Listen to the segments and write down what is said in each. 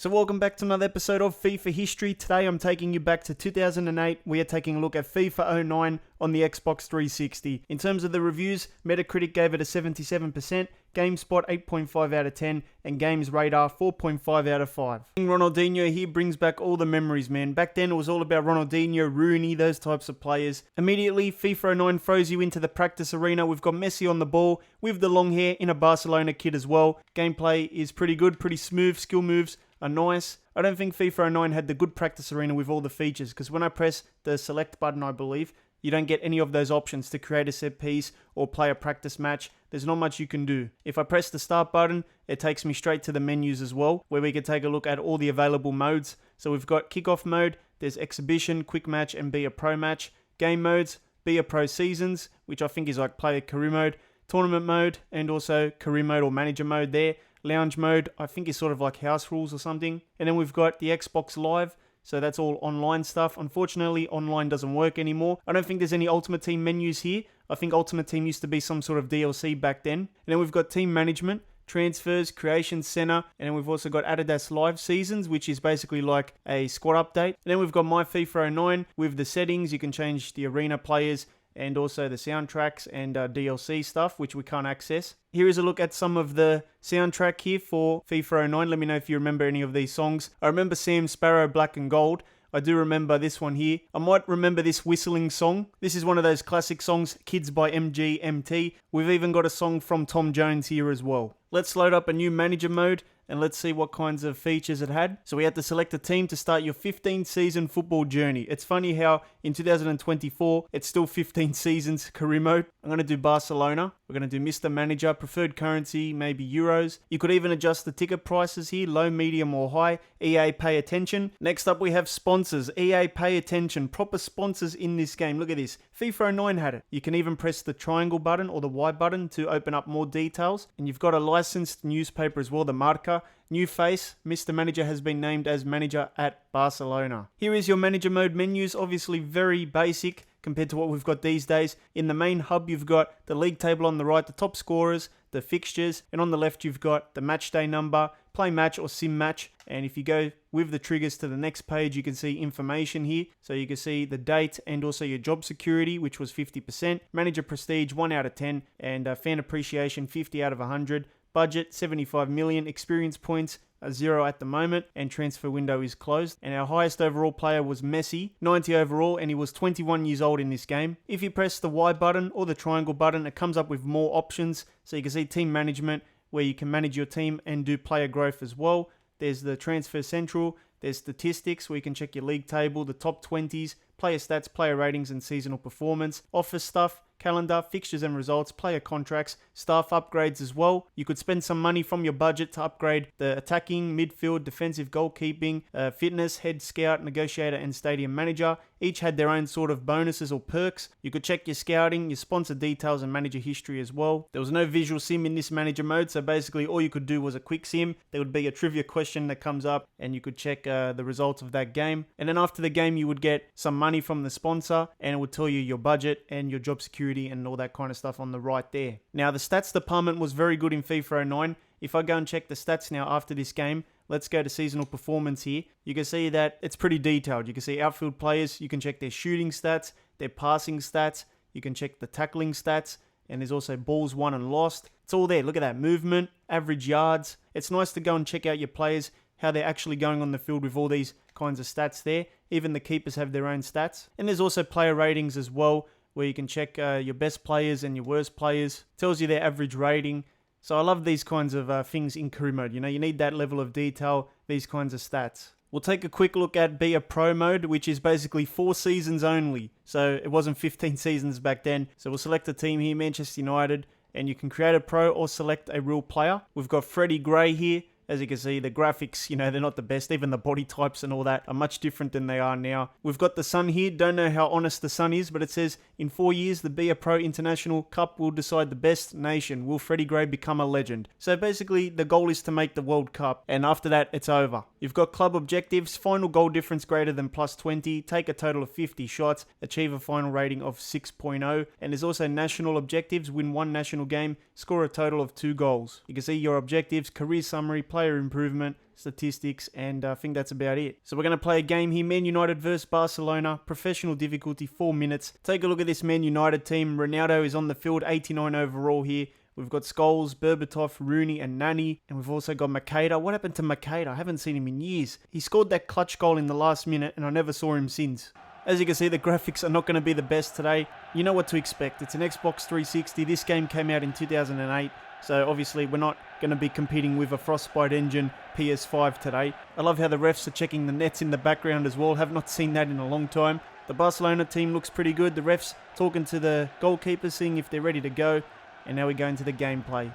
So welcome back to another episode of FIFA History. Today I'm taking you back to 2008. We are taking a look at FIFA 09 on the Xbox 360. In terms of the reviews, Metacritic gave it a 77%, GameSpot 8.5 out of 10, and Games Radar 4.5 out of 5. Ronaldinho here brings back all the memories, man. Back then it was all about Ronaldinho, Rooney, those types of players. Immediately, FIFA 09 throws you into the practice arena. We've got Messi on the ball with the long hair in a Barcelona kit as well. Gameplay is pretty good, pretty smooth, skill moves are nice. I don't think FIFA 09 had the good practice arena with all the features, because when I press the select button, I believe, you don't get any of those options to create a set piece or play a practice match. There's not much you can do. If I press the start button, it takes me straight to the menus as well, where we can take a look at all the available modes. So we've got kickoff mode, there's exhibition, quick match, and be a pro match. Game modes, be a pro seasons, which I think is like player career mode, tournament mode, and also career mode or manager mode there. Lounge mode, I think is sort of like house rules or something. And then we've got the Xbox Live. So that's all online stuff. Unfortunately, online doesn't work anymore. I don't think there's any Ultimate Team menus here. I think Ultimate Team used to be some sort of DLC back then. And then we've got team management, transfers, creation center, and then we've also got Adidas Live Seasons, which is basically like a squad update. And then we've got My FIFA 09 with the settings. You can change the arena players and also the soundtracks and DLC stuff, which we can't access. Here is a look at some of the soundtrack here for FIFA 09. Let me know if you remember any of these songs. I remember Sam Sparrow, Black and Gold. I do remember this one here. I might remember this whistling song. This is one of those classic songs, Kids by MGMT. We've even got a song from Tom Jones here as well. Let's load up a new manager mode and let's see what kinds of features it had. So we had to select a team to start your 15-season football journey. It's funny how in 2024, it's still 15 seasons career mode. I'm going to do Barcelona. We're going to do Mr. Manager, preferred currency, maybe euros. You could even adjust the ticket prices here, low, medium, or high. EA pay attention. Next up, we have sponsors. EA pay attention. Proper sponsors in this game. Look at this. FIFA 09 had it. You can even press the triangle button or the Y button to open up more details. And you've got a licensed newspaper as well, the Marca. New face, Mr. Manager has been named as manager at Barcelona. Here is your manager mode menus, obviously very basic compared to what we've got these days. In the main hub, you've got the league table on the right, the top scorers, the fixtures, and on the left, you've got the match day number, play match or sim match. And if you go with the triggers to the next page, you can see information here. So you can see the date and also your job security, which was 50%, manager prestige 1 out of 10, and fan appreciation 50 out of 100. Budget 75 million, experience points 0 at the moment, and transfer window is closed. And our highest overall player was Messi, 90 overall, and he was 21 years old in this game. If you press the Y button or the triangle button, it comes up with more options. So you can see team management, where you can manage your team and do player growth as well. There's the transfer central, there's statistics where you can check your league table, the top 20s, player stats, player ratings, and seasonal performance, office stuff, calendar, fixtures and results, player contracts, staff upgrades as well. You could spend some money from your budget to upgrade the attacking, midfield, defensive, goalkeeping, fitness, head scout, negotiator, and stadium manager. Each had their own sort of bonuses or perks. You could check your scouting, your sponsor details, and manager history as well. There was no visual sim in this manager mode, so basically all you could do was a quick sim. There would be a trivia question that comes up, and you could check the results of that game. And then after the game, you would get some money from the sponsor, and it would tell you your budget and your job security and all that kind of stuff on the right there. Now, the stats department was very good in FIFA 09. If I go and check the stats now after this game, let's go to seasonal performance here. You can see that it's pretty detailed. You can see outfield players, you can check their shooting stats, their passing stats, you can check the tackling stats, and there's also balls won and lost. It's all there. Look at that. Movement, average yards. It's nice to go and check out your players, how they're actually going on the field with all these kinds of stats there. Even the keepers have their own stats. And there's also player ratings as well, where you can check your best players and your worst players. Tells you their average rating. So I love these kinds of things in career mode. You know, you need that level of detail, these kinds of stats. We'll take a quick look at Be a Pro mode, which is basically 4 seasons only. So it wasn't 15 seasons back then. So we'll select a team here, Manchester United, and you can create a pro or select a real player. We've got Freddie Gray here. As you can see, the graphics, they're not the best. Even the body types and all that are much different than they are now. We've got the Sun here. Don't know how honest the Sun is, but it says, in 4 years, the Be a Pro International Cup will decide the best nation. Will Freddie Gray become a legend? So basically, the goal is to make the World Cup, and after that, it's over. You've got club objectives, final goal difference greater than plus 20, take a total of 50 shots, achieve a final rating of 6.0, and there's also national objectives, win 1 national game, score a total of 2 goals. You can see your objectives, career summary, player improvement, statistics, and I think that's about it. So we're going to play a game here, Man United versus Barcelona, professional difficulty, 4 minutes. Take a look at this Man United team. Ronaldo is on the field, 89 overall here. We've got Scholes, Berbatov, Rooney, and Nani. And we've also got Makeda. What happened to Makeda? I haven't seen him in years. He scored that clutch goal in the last minute, and I never saw him since. As you can see, the graphics are not going to be the best today. You know what to expect. It's an Xbox 360. This game came out in 2008. So obviously we're not going to be competing with a Frostbite engine PS5 today. I love how the refs are checking the nets in the background as well. Have not seen that in a long time. The Barcelona team looks pretty good. The refs talking to the goalkeepers, seeing if they're ready to go. And now we go into the gameplay.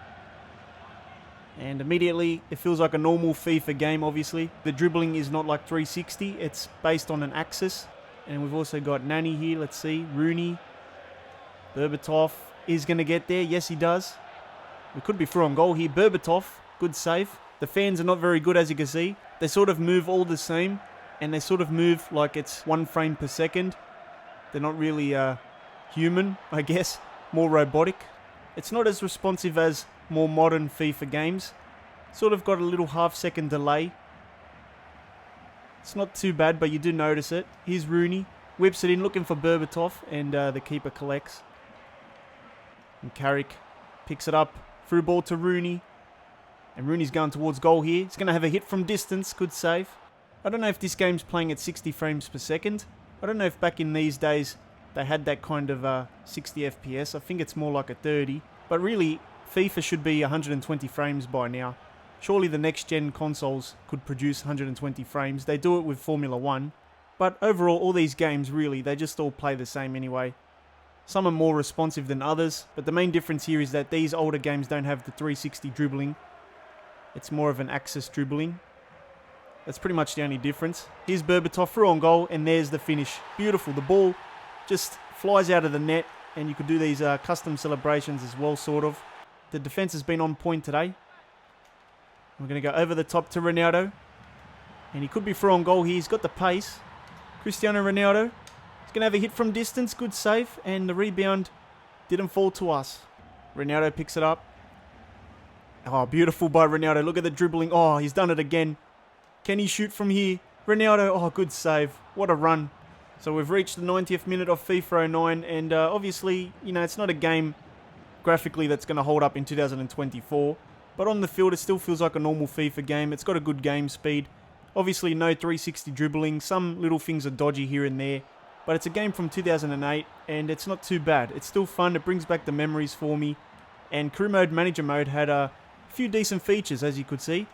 And immediately, it feels like a normal FIFA game, obviously. The dribbling is not like 360. It's based on an axis. And we've also got Nani here. Let's see. Rooney. Berbatov is going to get there. Yes, he does. We could be through on goal here. Berbatov. Good save. The fans are not very good, as you can see. They sort of move all the same. And they sort of move like it's 1 frame per second. They're not really human, I guess. More robotic. It's not as responsive as more modern FIFA games. Sort of got a little half-second delay. It's not too bad, but you do notice it. Here's Rooney. Whips it in, looking for Berbatov, and the keeper collects. And Carrick picks it up. Through ball to Rooney. And Rooney's going towards goal here. He's going to have a hit from distance. Good save. I don't know if this game's playing at 60 frames per second. I don't know if back in these days they had that kind of 60 FPS. I think it's more like a 30. But really, FIFA should be 120 frames by now. Surely the next-gen consoles could produce 120 frames. They do it with Formula 1. But overall, all these games, really, they just all play the same anyway. Some are more responsive than others. But the main difference here is that these older games don't have the 360 dribbling. It's more of an axis dribbling. That's pretty much the only difference. Here's Berbatov through on goal, and there's the finish. Beautiful. The ball just flies out of the net, and you could do these custom celebrations as well, sort of. The defense has been on point today. We're going to go over the top to Ronaldo, and he could be through on goal here. He's got the pace. Cristiano Ronaldo. He's going to have a hit from distance. Good save, and the rebound didn't fall to us. Ronaldo picks it up. Oh, beautiful by Ronaldo. Look at the dribbling. Oh, he's done it again. Can he shoot from here? Ronaldo. Oh, good save. What a run. So we've reached the 90th minute of FIFA 09, and obviously, you know, it's not a game graphically that's going to hold up in 2024. But on the field, it still feels like a normal FIFA game. It's got a good game speed. Obviously, no 360 dribbling. Some little things are dodgy here and there. But it's a game from 2008, and it's not too bad. It's still fun. It brings back the memories for me. And Crew Mode, Manager Mode had a few decent features, as you could see.